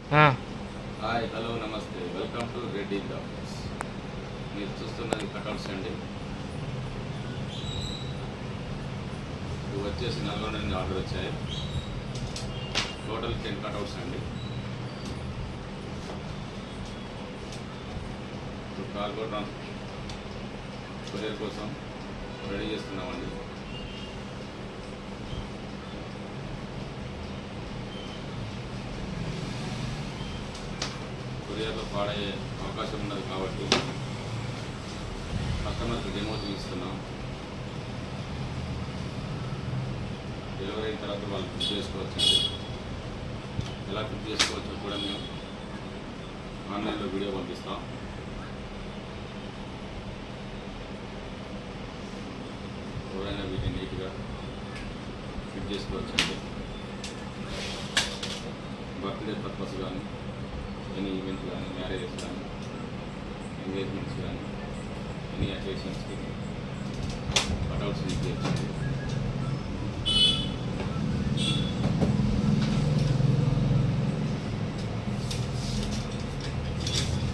Hi hello నమస్తే welcome to Reddy blogs. మీరు చూస్తున్నది కటౌట్స్ అండి. ఇవి వచ్చేసి నల్గొండ నుండి ఆర్డర్ వచ్చాయి. టోటల్ 10 కటౌట్స్ అండి. ఇప్పుడు కార్గో కొరియర్ కోసం రెడీ చేస్తున్నామండి. కొరియర్లో పాడయ్యే అవకాశం ఉన్నది కాబట్టి కస్టమర్కి డెమో చూపిస్తున్నాం. డెలివరీ అయిన తర్వాత వాళ్ళు ఫిట్ చేసుకోవచ్చండి. ఎలా ఫిట్ చేసుకోవచ్చో కూడా మేము ఆన్లైన్లో వీడియో పంపిస్తాం. ఎవరైనా వీటిని నీట్గా ఫిట్ చేసుకోవచ్చండి. బర్త్డే పర్పస్ కానీ, ఎనీ ఈవెంట్స్ కానీ, మ్యారేజెస్ కానీ, ఎంగేజ్మెంట్స్ కానీ, ఎనీ అకేషన్స్కి కటౌట్స్ యూజ్ చేయొచ్చు.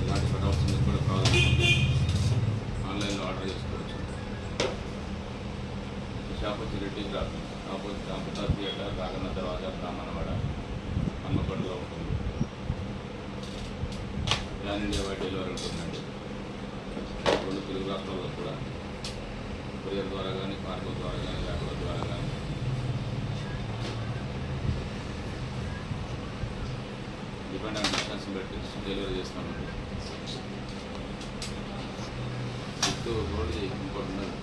ఇలాంటి కటౌట్స్ మీకు కూడా కావాలనుకుంటే ఆన్లైన్లో ఆర్డర్ చేసుకోవచ్చు. షాప్ వచ్చి రెడ్డి ఆపోజిట్ అమృత థియేటర్, రాగన్న దర్వాజా, బ్రాహ్మణవాడ, హన్మకొండలో ఉంటుంది. ప్లాన్ ఇండియా వైడ్ డెలివరీ ఉంటుందండి. 2 తెలుగు రాష్ట్రాల్లో కూడా కొరియర్ ద్వారా కానీ, కార్గో ద్వారా కానీ, ల్యాప్టాప్ ద్వారా కానీ డిపెండ్ ఆన్ డిస్టెన్స్ బట్టి డెలివరీ చేస్తామండి. రోడ్డు ఇంకోటి ఉన్నది.